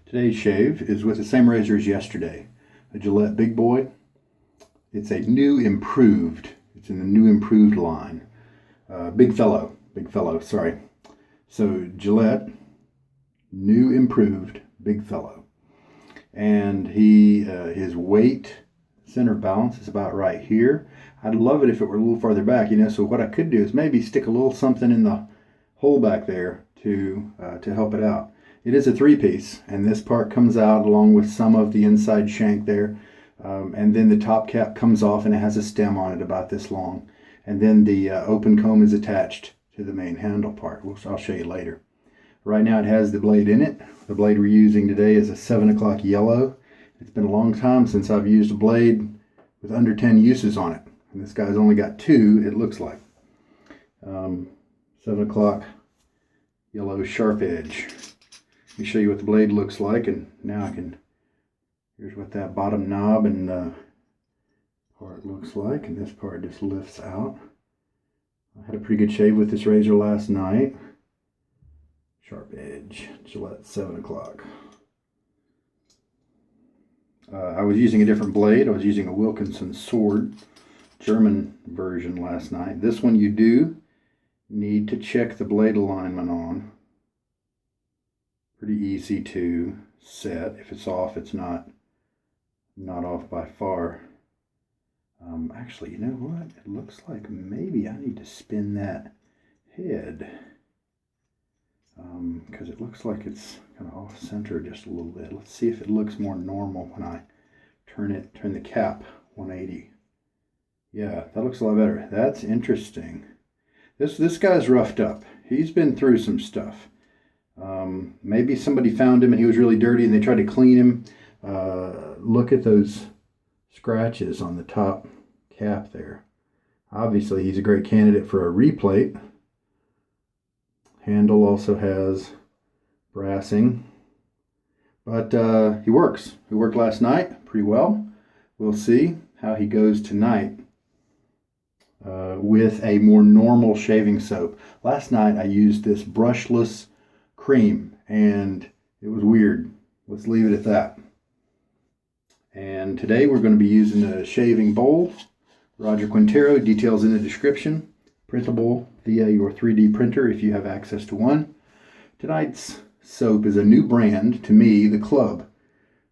Today's shave is with the same razor as yesterday, a Gillette Big Boy. It's a new improved, it's in the new improved line. Big fellow, sorry. So Gillette, new improved big fellow. And his weight, center of balance is about right here. I'd love it if it were a little farther back, so what I could do is maybe stick a little something in the hole back there to help it out. It is a three-piece, and this part comes out along with some of the inside shank there, and then the top cap comes off and it has a stem on it about this long, and then the open comb is attached to the main handle part, which I'll show you later. Right now it has the blade in it. The blade we're using today is a 7 o'clock yellow. It's been a long time since I've used a blade with under 10 uses on it, and this guy's only got 2, it looks like. 7 o'clock yellow SharpEdge. Let me show you what the blade looks like, and now here's what that bottom knob and part looks like, and this part just lifts out. I had a pretty good shave with this razor last night. SharpEdge, Gillette 7 o'clock. I was using a different blade. I was using a Wilkinson Sword, German version last night. This one you do need to check the blade alignment on. Pretty easy to set. If it's off, it's not off by far. Actually, you know what? It looks like maybe I need to spin that head, because it looks like it's kind of off center just a little bit. Let's see if it looks more normal when I turn the cap 180. Yeah, that looks a lot better. That's interesting. This guy's roughed up. He's been through some stuff. Maybe somebody found him and he was really dirty and they tried to clean him. Look at those scratches on the top cap there. Obviously he's a great candidate for a replate. Handle also has brassing, but he works. He worked last night pretty well. We'll see how he goes tonight with a more normal shaving soap. Last night I used this brushless cream and it was weird. Let's leave it at that. And today we're going to be using a shaving bowl. Roger Quintero, details in the description. Printable via your 3D printer if you have access to one. Tonight's soap is a new brand to me, the Club.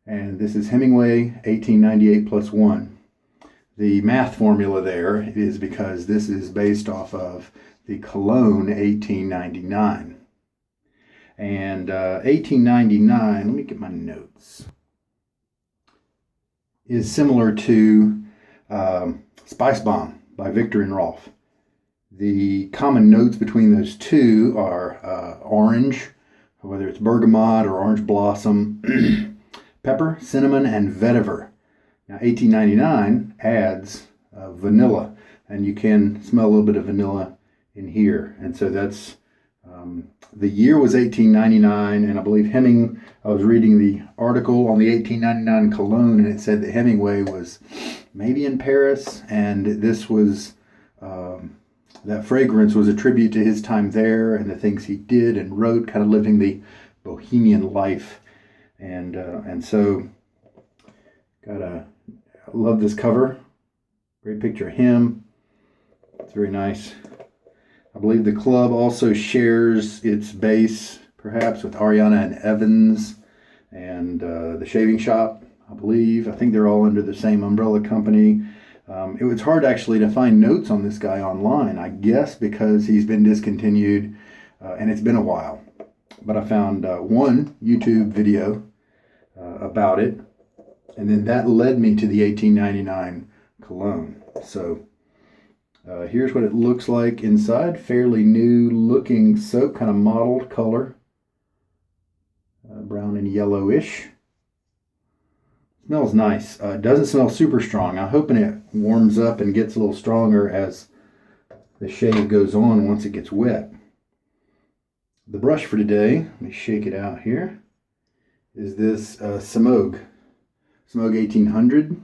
And this is Hemmingway 1898 plus 1. The math formula there is because this is based off of the Cologne 1899. And 1899, let me get my notes, is similar to Spice Bomb by Victor and Rolf. The common notes between those two are orange, whether it's bergamot or orange blossom, pepper, cinnamon, and vetiver. Now 1899 adds vanilla, and you can smell a little bit of vanilla in here. And so that's, the year was 1899, and I believe I was reading the article on the 1899 Cologne, and it said that Hemingway was maybe in Paris, and this was, that fragrance was a tribute to his time there and the things he did and wrote, kind of living the bohemian life. And so, I love this cover. Great picture of him. It's very nice. I believe the Club also shares its base, perhaps, with Ariana and Evans and the Shaving Shop, I believe. I think they're all under the same umbrella company. It was hard, actually, to find notes on this guy online, I guess because he's been discontinued, and it's been a while. But I found one YouTube video about it, and then that led me to the 1899 Cologne. So here's what it looks like inside. Fairly new looking soap, kind of mottled color. Brown and yellowish. Smells nice. It doesn't smell super strong. I'm hoping it warms up and gets a little stronger as the shave goes on once it gets wet. The brush for today, let me shake it out here, is this Semogue 1800.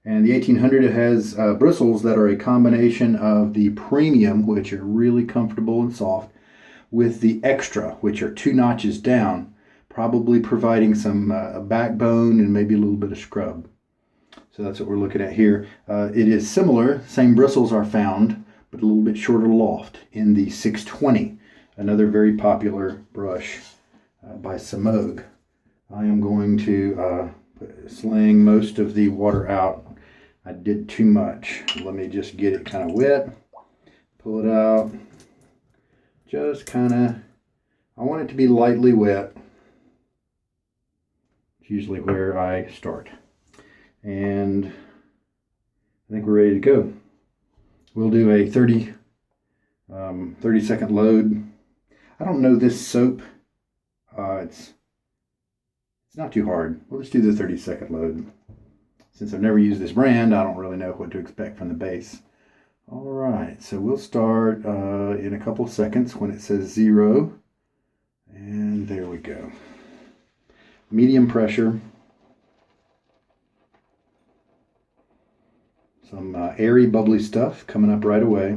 And the 1800, it has bristles that are a combination of the premium, which are really comfortable and soft, with the extra, which are 2 notches down, probably providing some backbone and maybe a little bit of scrub. So that's what we're looking at here. It is similar, same bristles are found, but a little bit shorter loft in the 620, another very popular brush by Semogue. I am going to sling most of the water out. I did too much. Let me just get it kind of wet, pull it out, just kind of, I want it to be lightly wet. It's usually where I start. And I think we're ready to go. We'll do a 30 second load. I don't know this soap. It's not too hard. We'll just do the 30-second load. Since I've never used this brand, I don't really know what to expect from the base. All right, so we'll start in a couple of seconds when it says 0. And there we go. Medium pressure. Some airy, bubbly stuff coming up right away.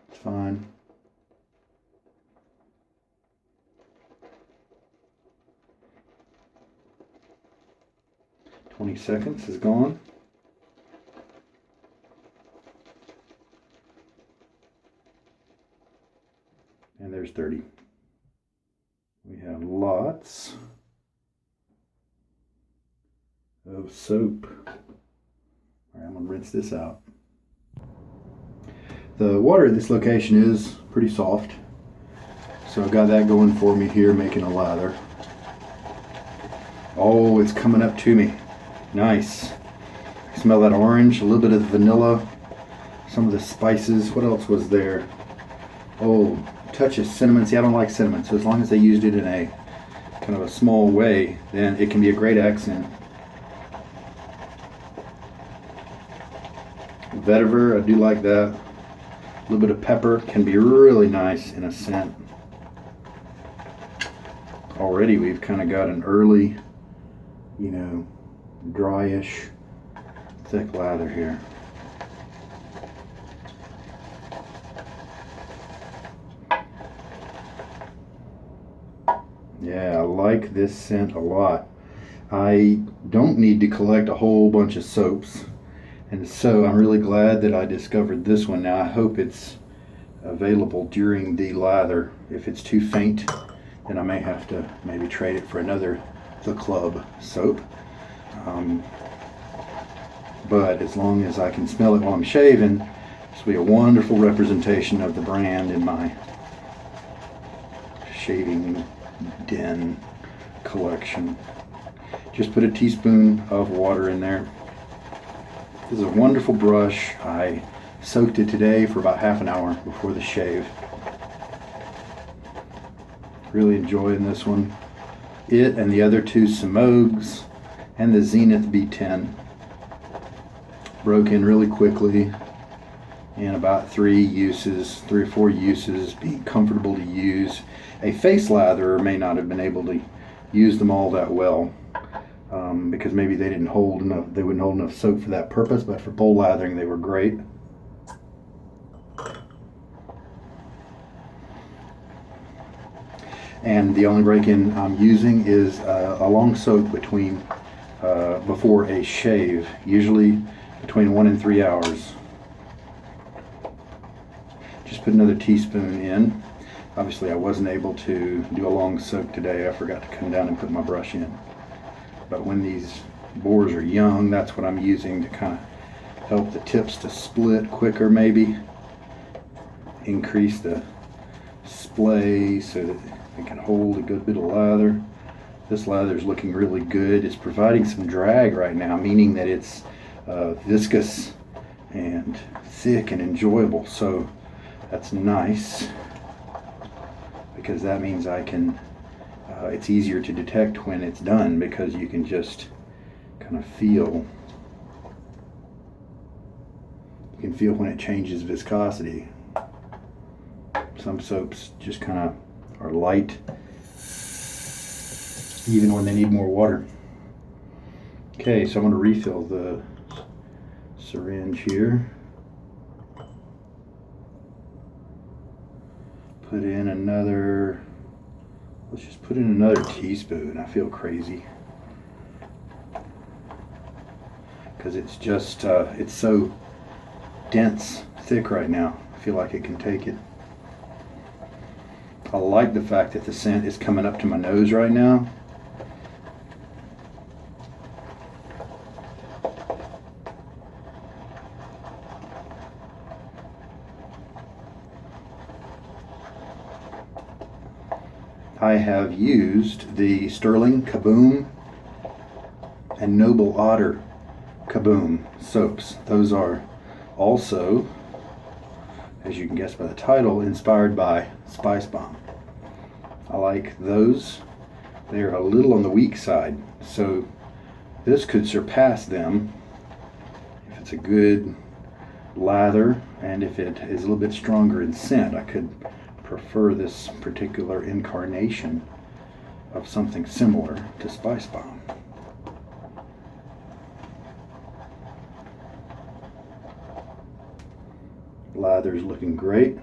It's fine. "20 seconds is gone. And there's 30. We have lots of soap. All right, I'm gonna rinse this out. The water at this location is pretty soft, so I've got that going for me here, making a lather. Oh, it's coming up to me. Nice. Smell that orange, a little bit of vanilla, some of the spices. What else was there? Oh, touch of cinnamon. See, I don't like cinnamon, so as long as they used it in a kind of a small way, then it can be a great accent. Vetiver, I do like that. A little bit of pepper can be really nice in a scent. Already we've kind of got an early, dryish, thick lather here. Yeah, I like this scent a lot. I don't need to collect a whole bunch of soaps, and so I'm really glad that I discovered this one. Now I hope it's available during the lather. If it's too faint, then I may have to maybe trade it for another The Club soap. But as long as I can smell it while I'm shaving, this will be a wonderful representation of the brand in my shaving den collection. Just put a teaspoon of water in there. This is a wonderful brush. I soaked it today for about half an hour before the shave. Really enjoying this one. It and the other two Semogues and the Zenith B10 broke in really quickly in about 3 or 4 uses, being comfortable to use. A face latherer may not have been able to use them all that well because maybe they wouldn't hold enough soap for that purpose, but for bowl lathering they were great. And the only break-in I'm using is a long soak before a shave, usually between 1 and 3 hours. Just put another teaspoon in. Obviously I wasn't able to do a long soak today. I forgot to come down and put my brush in. But when these boars are young, that's what I'm using to kind of help the tips to split quicker, maybe. Increase the splay so that it can hold a good bit of lather. This lather is looking really good. It's providing some drag right now, meaning that it's viscous and thick and enjoyable. So that's nice, because that means I can, it's easier to detect when it's done, because you can just kind of feel, when it changes viscosity. Some soaps just kind of are light, even when they need more water. Okay, so I'm going to refill the syringe here. put in another, let's just put in another teaspoon. I feel crazy. Because it's just, it's so dense, thick right now. I feel like it can take it. I like the fact that the scent is coming up to my nose right now. I have used the Stirling Kaboom and Noble Otter Kaboom soaps. Those are also, as you can guess by the title, inspired by Spice Bomb. I like those. They are a little on the weak side, so this could surpass them if it's a good lather, and if it is a little bit stronger in scent. I could prefer this particular incarnation of something similar to Spice Bomb. Lather's looking great.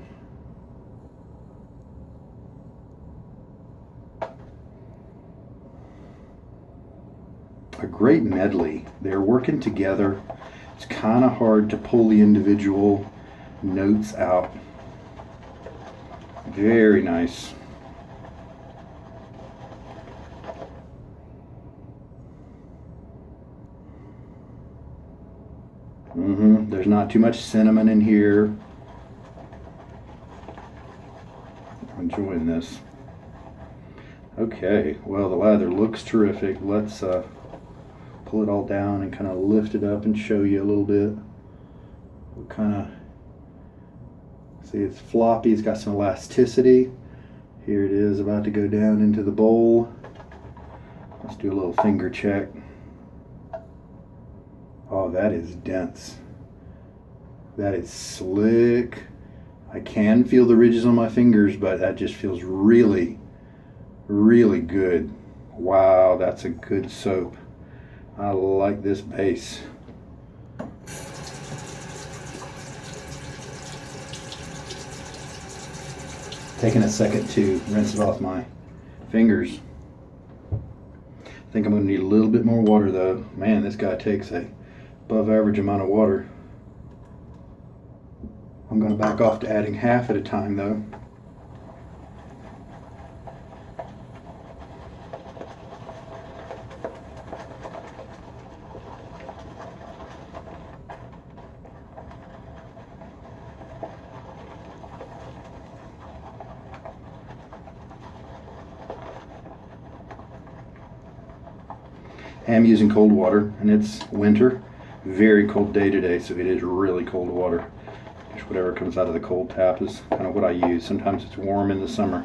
A great medley. They're working together. It's kind of hard to pull the individual notes out. Very nice. There's not too much cinnamon in here. I'm enjoying this. Okay, well, the lather looks terrific. Let's pull it all down and kind of lift it up and show you a little bit. We'll kind of see it's floppy. It's got some elasticity. Here it is about to go down into the bowl. Let's do a little finger check. Oh, that is dense. That is slick. I can feel the ridges on my fingers, but that just feels really, really good. Wow, that's a good soap. I like this base. Taking a second to rinse it off my fingers. I think I'm going to need a little bit more water though. Man, this guy takes a above average amount of water. I'm going to back off to adding half at a time though. I'm using cold water, and it's winter, very cold day today, so it is really cold water. Just whatever comes out of the cold tap is kind of what I use. Sometimes it's warm in the summer,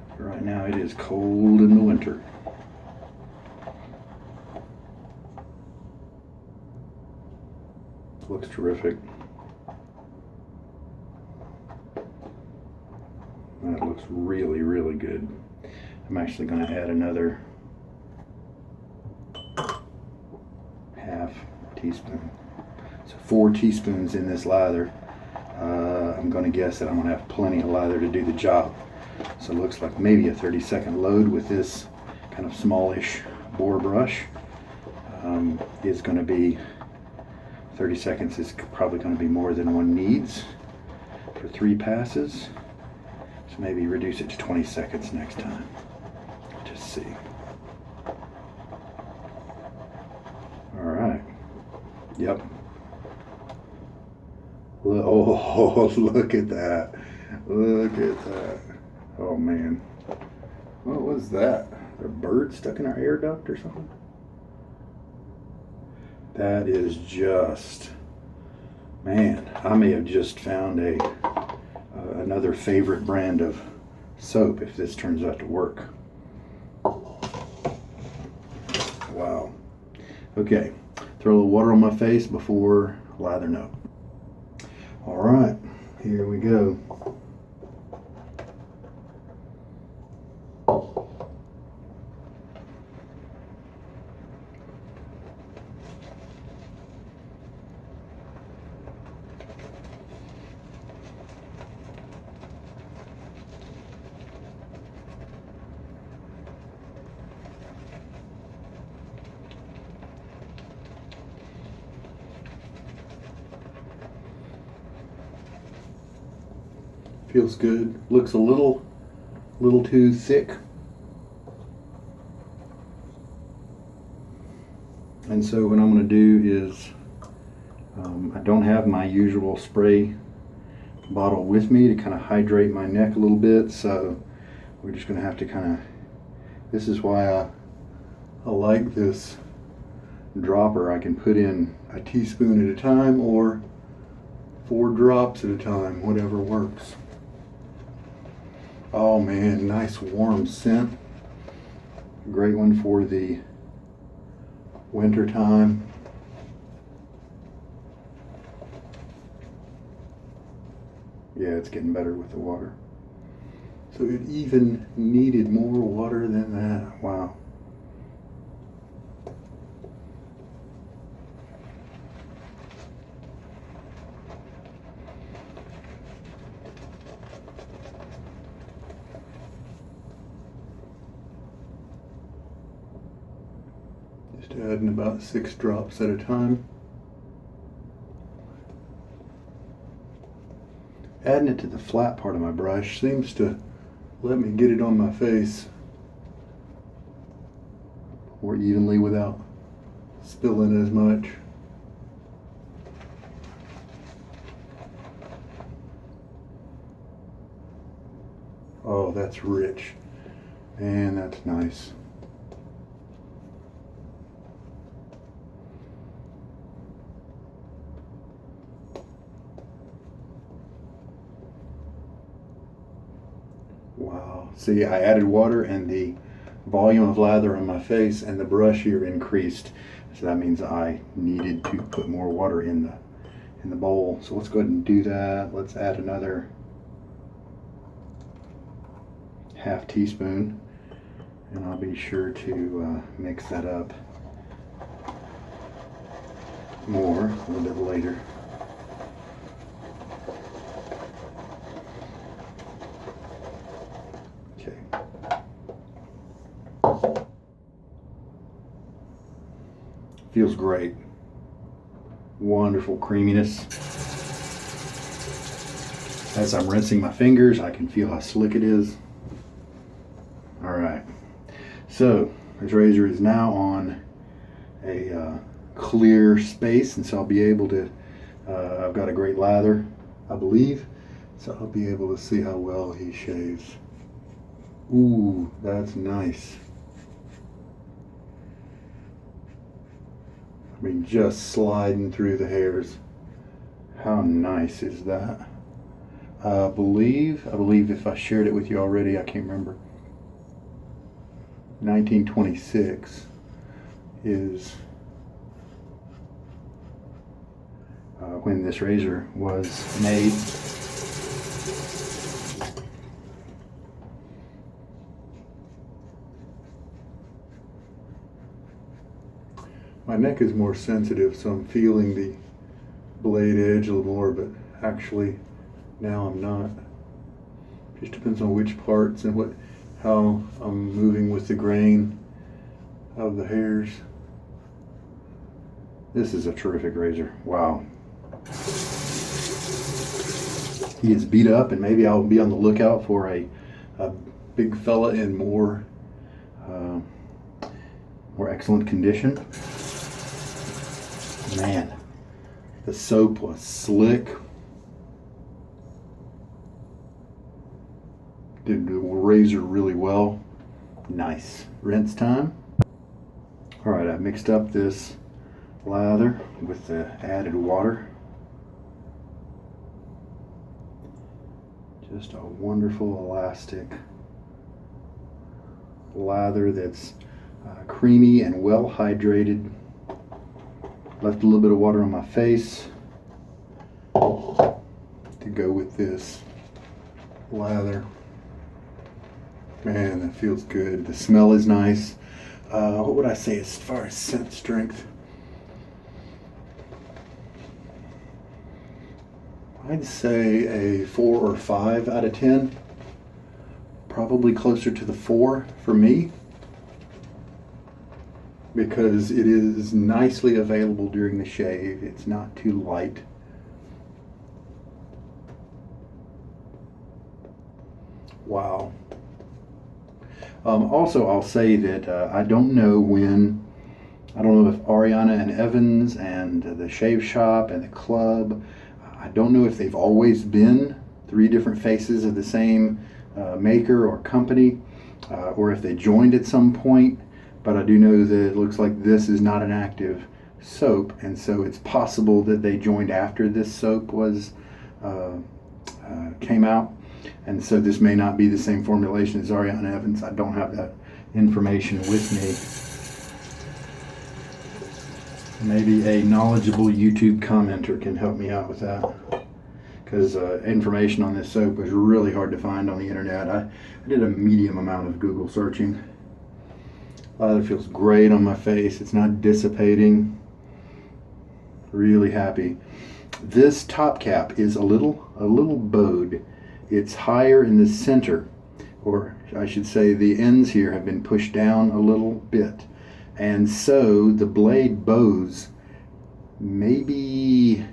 but right now it is cold in the winter. Looks terrific. That looks really, really good. I'm actually going to add another half teaspoon. So 4 teaspoons in this lather. I'm going to guess that I'm going to have plenty of lather to do the job. So it looks like maybe a 30-second load with this kind of smallish Boar brush is going to be 30 seconds is probably going to be more than one needs for 3 passes. So maybe reduce it to 20 seconds next time. Just see. All right. Yep. Oh, look at that. Look at that. Oh, man. What was that? A bird stuck in our air duct or something? That is just, man, I may have just found another favorite brand of soap if this turns out to work. Wow. Okay, throw a little water on my face before lathering up. All right, here we go. Feels good. Looks a little too thick. And so what I'm going to do is, I don't have my usual spray bottle with me to kind of hydrate my neck a little bit, so we're just going to have to kind of, this is why I like this dropper. I can put in a teaspoon at a time or 4 drops at a time, whatever works. Oh man, nice warm scent. Great one for the winter time. Yeah, it's getting better with the water. So it even needed more water than that. Wow. Just adding about 6 drops at a time. Adding it to the flat part of my brush seems to let me get it on my face more evenly without spilling as much. Oh, that's rich. And that's nice. Wow. See, I added water and the volume of lather on my face and the brush here increased. So that means I needed to put more water in the bowl. So let's go ahead and do that. Let's add another ½ teaspoon, and I'll be sure to mix that up more a little bit later. Feels great. Wonderful creaminess. As I'm rinsing my fingers, I can feel how slick it is. All right. So this razor is now on a clear space, and so I'll be able to, I've got a great lather, I believe, so I'll be able to see how well he shaves. Ooh, that's nice. I mean, just sliding through the hairs. How nice is that? I believe if I shared it with you already, I can't remember. 1926 is when this razor was made. My neck is more sensitive, so I'm feeling the blade edge a little more, but actually now I'm not. Just depends on which parts and how I'm moving with the grain of the hairs. This is a terrific razor. Wow. He is beat up, and maybe I'll be on the lookout for a big fella in more excellent condition. Man, the soap was slick. Did the razor really well. Nice. Rinse time. All right, I mixed up this lather with the added water. Just a wonderful elastic lather that's creamy and well hydrated. Left a little bit of water on my face to go with this lather. Man, that feels good. The smell is nice. What would I say as far as scent strength? I'd say a 4 or 5 out of 10. Probably closer to the 4 for me, because it is nicely available during the shave. It's not too light. Wow. Also, I'll say that I don't know if Ariana and Evans and the Shave Shop and the club, I don't know if they've always been three different faces of the same maker or company, or if they joined at some point. But I do know that it looks like this is not an active soap, and so it's possible that they joined after this soap was came out. And so this may not be the same formulation as Ariana Evans. I don't have that information with me. Maybe a knowledgeable YouTube commenter can help me out with that, because information on this soap was really hard to find on the internet. I did a medium amount of Google searching. Lather feels great on my face. It's not dissipating. Really happy. This top cap is a little bowed. It's higher in the center, or I should say the ends here have been pushed down a little bit. And so the blade bows maybe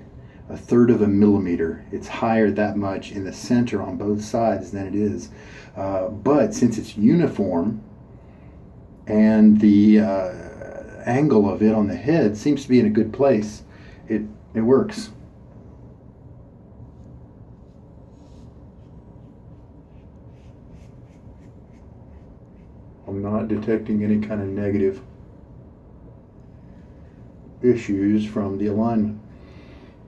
1/3 of a millimeter. It's higher that much in the center on both sides than it is. But since it's uniform and the angle of it on the head seems to be in a good place, it works. I'm not detecting any kind of negative issues from the alignment.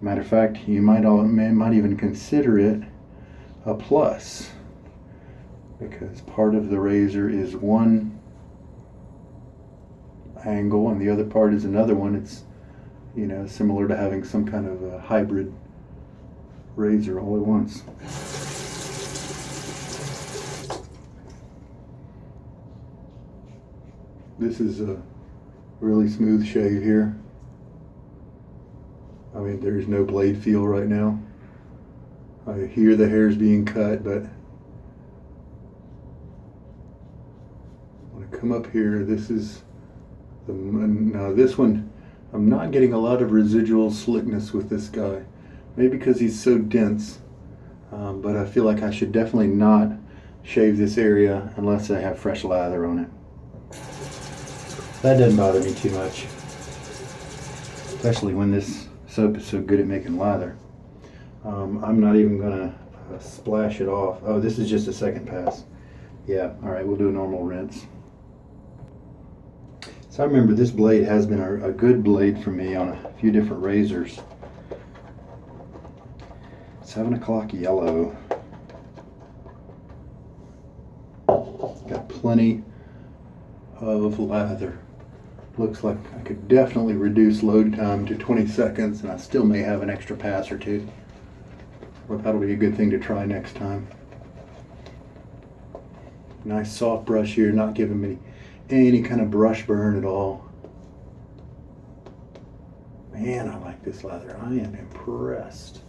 Matter of fact, you might even consider it a plus, because part of the razor is one angle and the other part is another one. It's, similar to having some kind of a hybrid razor all at once. This is a really smooth shave here. I mean, there's no blade feel right now. I hear the hairs being cut, but when I come up here, this is now this one, I'm not getting a lot of residual slickness with this guy. Maybe because he's so dense, but I feel like I should definitely not shave this area unless I have fresh lather on it. That doesn't bother me too much, especially when this soap is so good at making lather. I'm not even going to splash it off. Oh, this is just a second pass. Yeah, all right, we'll do a normal rinse. So I remember this blade has been a good blade for me on a few different razors. 7 o'clock yellow. Got plenty of lather. Looks like I could definitely reduce load time to 20 seconds and I still may have an extra pass or two. But that'll be a good thing to try next time. Nice soft brush here, not giving me any kind of brush burn at all. Man, I like this lather. I am impressed.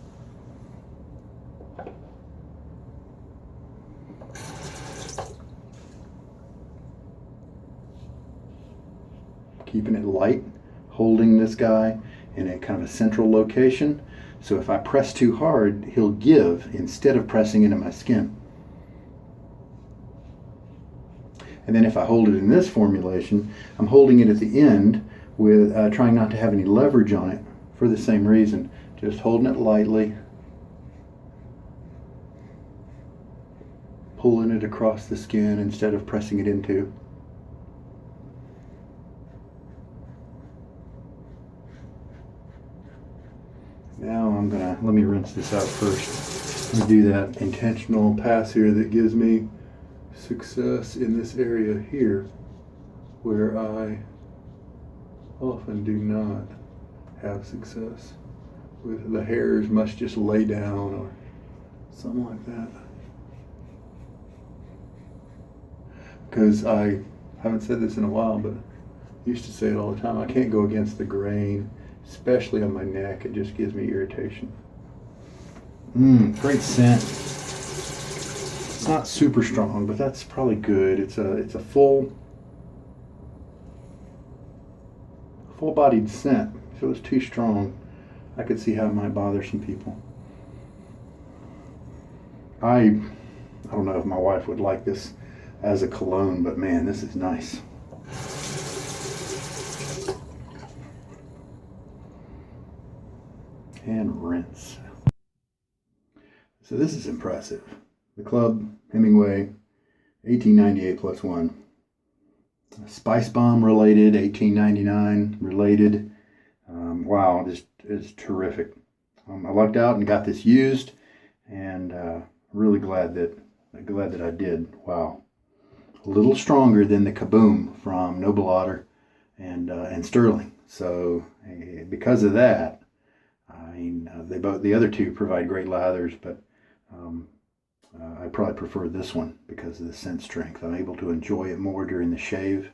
Keeping it light, holding this guy in a kind of a central location. So if I press too hard, he'll give instead of pressing into my skin. And then if I hold it in this formulation, I'm holding it at the end with trying not to have any leverage on it for the same reason. Just holding it lightly, pulling it across the skin instead of pressing it into. Now let me rinse this out first. Let me do that intentional pass here that gives me success in this area here where I often do not have success. With the hairs must just lay down or something like that. Because I haven't said this in a while, but I used to say it all the time. I can't go against the grain, especially on my neck. It just gives me irritation. Great scent. It's not super strong, but that's probably good. It's a full-bodied scent. If it was too strong, I could see how it might bother some people. I I don't know if my wife would like this as a cologne, but man, this is nice. And rinse. So this is impressive. The club, Hemmingway, 1898 plus one. Spice Bomb related, 1899 related. Wow, this is terrific. I lucked out and got this used, and really glad that I did. Wow, a little stronger than the Kaboom from Noble Otter and Stirling. So because of that, I mean, the other two provide great lathers, but I probably prefer this one because of the scent strength. I'm able to enjoy it more during the shave.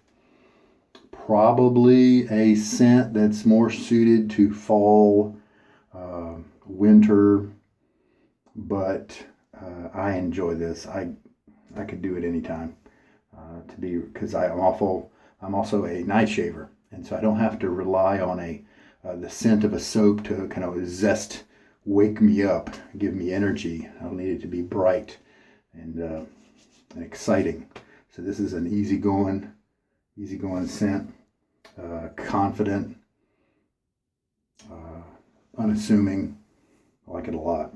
Probably a scent that's more suited to fall, winter, but I enjoy this. I could do it anytime, because I'm also a night shaver, and so I don't have to rely on the scent of a soap to kind of wake me up, give me energy. I don't need it to be bright and exciting. So this is an easygoing scent, confident, unassuming. I like it a lot.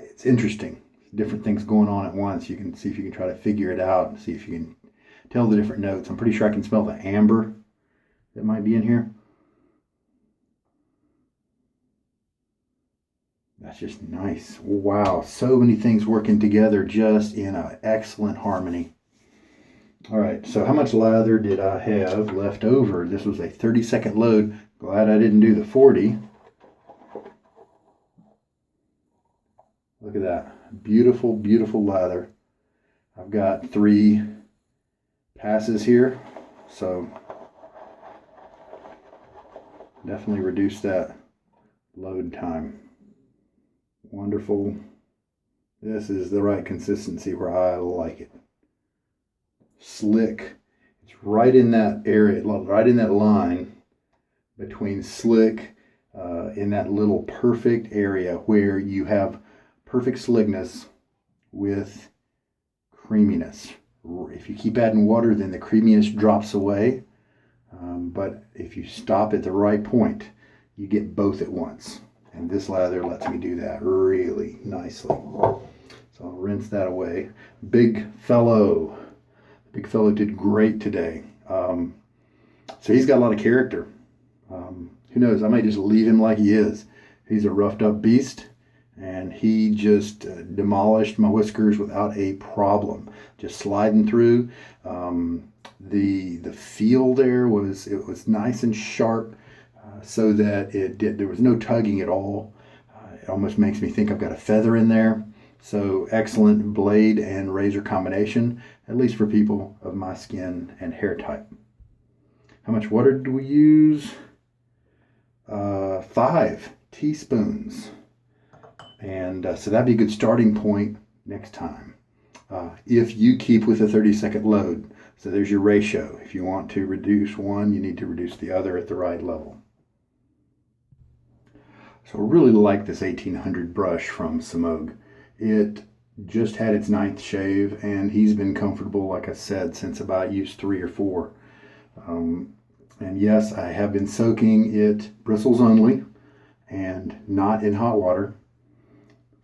It's interesting. Different things going on at once. You can see if you can try to figure it out and see if you can tell the different notes. I'm pretty sure I can smell the amber that might be in here. That's just nice. Wow, so many things working together just in an excellent harmony. All right, so how much lather did I have left over? This was a 30-second load. Glad I didn't do the 40. Look at that. Beautiful, beautiful lather. I've got 3 passes here, so definitely reduce that load time. Wonderful. This is the right consistency where I like it. Slick. It's right in that area, right in that line between slick, in that little perfect area where you have perfect slickness with creaminess. If you keep adding water, then the creaminess drops away. But if you stop at the right point, you get both at once. And this lather lets me do that really nicely. So I'll rinse that away. Big fellow did great today. So he's got a lot of character. Who knows? I might just leave him like he is. He's a roughed up beast, and he just demolished my whiskers without a problem. Just sliding through. The feel there was nice and sharp. So that there was no tugging at all. It almost makes me think I've got a feather in there. So excellent blade and razor combination, at least for people of my skin and hair type. How much water did we use? 5 teaspoons. And so that'd be a good starting point next time. If you keep with a 30-second load. So there's your ratio. If you want to reduce one, you need to reduce the other at the right level. So I really like this 1800 brush from Semogue. It just had its 9th shave, and he's been comfortable, like I said, since about use 3 or 4. And yes, I have been soaking it bristles only and not in hot water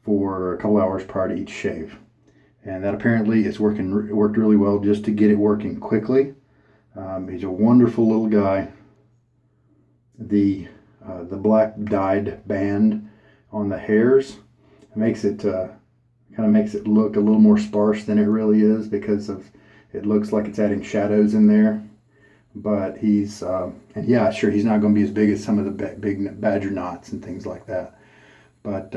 for a couple hours prior to each shave. And that apparently it worked really well just to get it working quickly. He's a wonderful little guy. The black dyed band on the hairs makes it kind of makes it look a little more sparse than it really is, because it looks like it's adding shadows in there. But he's and yeah, sure, he's not going to be as big as some of the big badger knots and things like that. But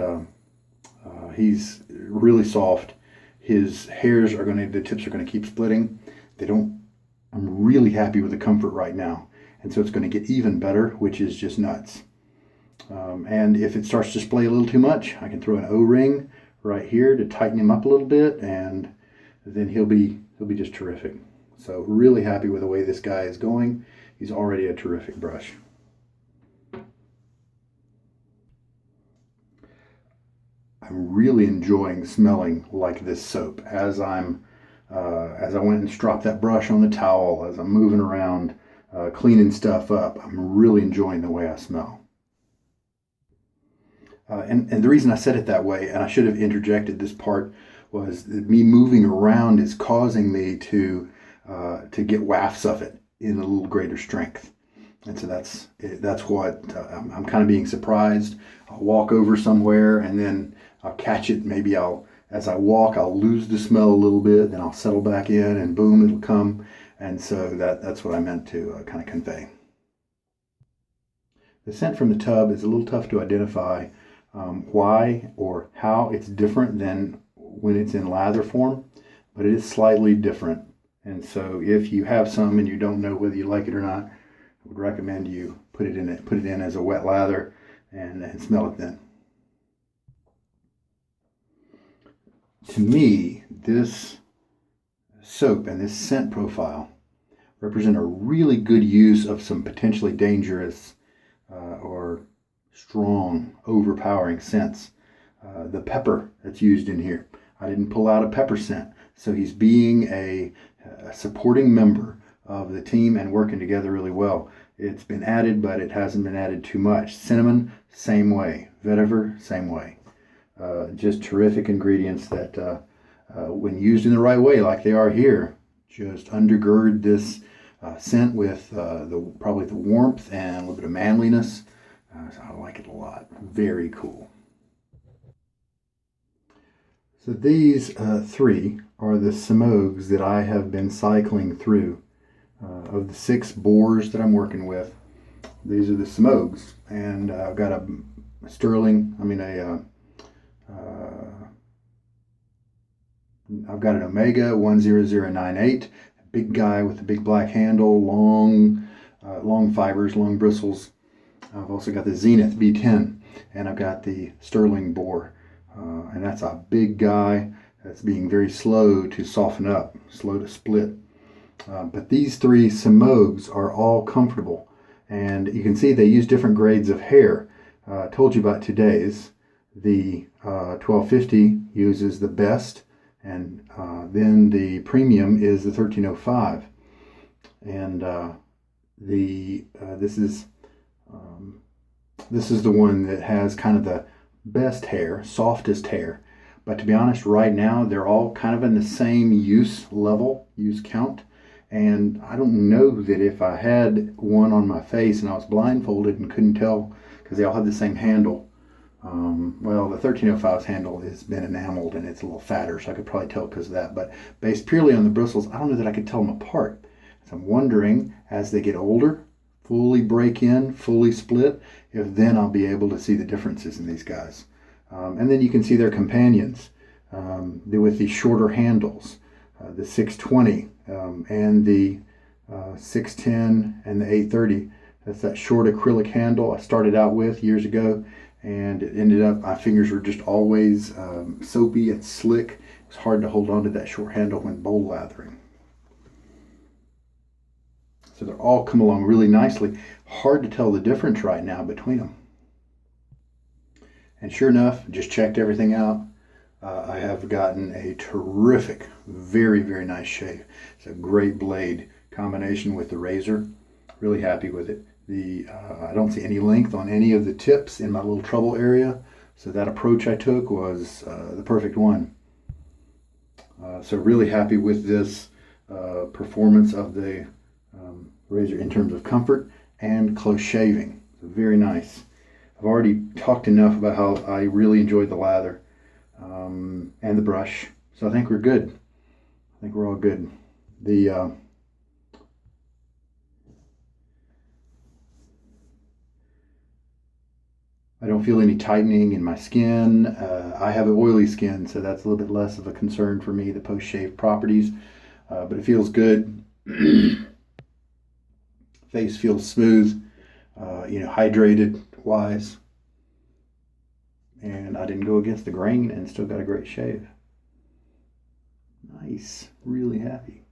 he's really soft. His hairs the tips are going to keep splitting. I'm really happy with the comfort right now. And so it's going to get even better, which is just nuts. And if it starts to splay a little too much, I can throw an O-ring right here to tighten him up a little bit, and then he'll be just terrific. So really happy with the way this guy is going. He's already a terrific brush. I'm really enjoying smelling like this soap as as I went and stropped that brush on the towel, as I'm moving around, cleaning stuff up. I'm really enjoying the way I smell. And the reason I said it that way, and I should have interjected this part, was that me moving around is causing me to get wafts of it in a little greater strength. And so that's what I'm kind of being surprised. I'll walk over somewhere and then I'll catch it. Maybe as I walk, I'll lose the smell a little bit, then I'll settle back in and boom, it'll come. And so that's what I meant to kind of convey. The scent from the tub is a little tough to identify why or how it's different than when it's in lather form, but it is slightly different. And so if you have some and you don't know whether you like it or not, I would recommend you put it in as a wet lather and smell it then. To me, this soap and this scent profile represent a really good use of some potentially dangerous or strong, overpowering scents. The pepper that's used in here. I didn't pull out a pepper scent, so he's being a supporting member of the team and working together really well. It's been added, but it hasn't been added too much. Cinnamon, same way. Vetiver, same way. Just terrific ingredients that, when used in the right way, like they are here, just undergird this scent with probably the warmth and a little bit of manliness. So I like it a lot. Very cool. So these three are the Semogues that I have been cycling through. Of the 6 Boars that I'm working with, these are the Semogues. And I've got a Stirling, I've got an Omega 10098, a big guy with a big black handle, long fibers, long bristles. I've also got the Zenith B10, and I've got the Stirling Boar. And that's a big guy that's being very slow to soften up, slow to split. But these 3 Semogues are all comfortable. And you can see they use different grades of hair. I told you about today's. The 1250 uses the best, and then the premium is the 1305. And this is the one that has kind of the best hair, softest hair. But to be honest, right now they're all kind of in the same use level, use count. And I don't know that if I had one on my face and I was blindfolded and couldn't tell, because they all have the same handle. Well, the 1305's handle has been enameled and it's a little fatter, so I could probably tell because of that. But based purely on the bristles, I don't know that I could tell them apart. So I'm wondering, as they get older, fully break in, fully split, if then I'll be able to see the differences in these guys. And then you can see their companions with the shorter handles, the 620 and the 610 and the 830. That's that short acrylic handle I started out with years ago, and it ended up, my fingers were just always soapy and slick. It's hard to hold on to that short handle when bowl lathering. So they're all come along really nicely. Hard to tell the difference right now between them. And sure enough, just checked everything out. I have gotten a terrific, very, very nice shave. It's a great blade combination with the razor. Really happy with it. I don't see any length on any of the tips in my little trouble area. So that approach I took was the perfect one. So really happy with this performance of the razor in terms of comfort and close shaving. So very nice. I've already talked enough about how I really enjoyed the lather and the brush. So I think we're good. I think we're all good. I don't feel any tightening in my skin. I have an oily skin, so that's a little bit less of a concern for me, the post-shave properties. But it feels good. Face feels smooth, hydrated wise. And I didn't go against the grain and still got a great shave. Nice. Really happy.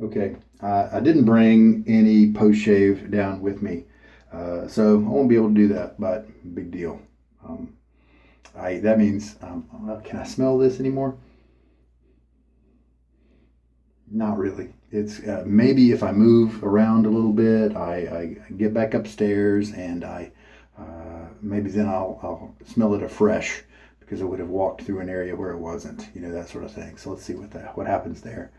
Okay. I didn't bring any post-shave down with me. So I won't be able to do that, but big deal. That means, can I smell this anymore? Not really. It's maybe if I move around a little bit, I get back upstairs, and maybe then I'll smell it afresh because I would have walked through an area where it wasn't, that sort of thing. So let's see what happens there.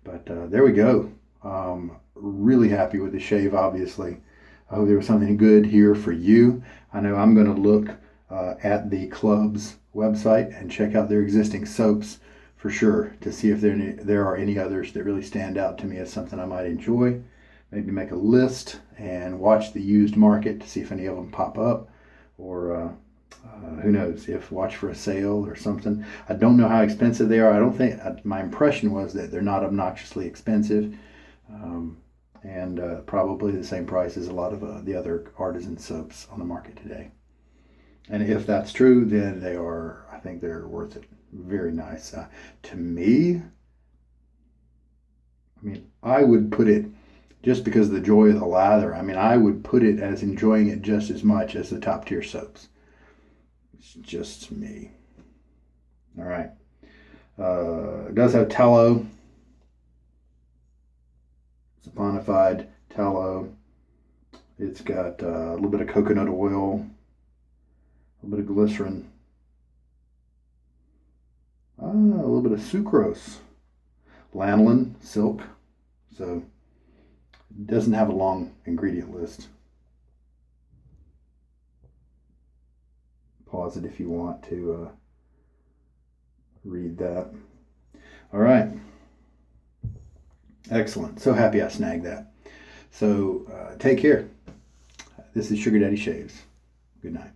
But there we go. Really happy with the shave, obviously. I hope there was something good here for you. I know I'm going to look at the club's website and check out their existing soaps for sure to see if there are any others that really stand out to me as something I might enjoy. Maybe make a list and watch the used market to see if any of them pop up, or who knows, if watch for a sale or something. I don't know how expensive they are. I don't think, my impression was that they're not obnoxiously expensive, and probably the same price as a lot of the other artisan soaps on the market today. And if that's true, then I think they're worth it. Very nice. To me, I would put it, just because of the joy of the lather, I would put it as enjoying it just as much as the top tier soaps. It's just me. All right. It does have tallow. Saponified tallow. It's got a little bit of coconut oil, a little bit of glycerin, a little bit of sucrose, lanolin, silk. So it doesn't have a long ingredient list. Pause it if you want to read that. All right. Excellent. So happy I snagged that. So take care. This is Sugar Daddy Shaves. Good night.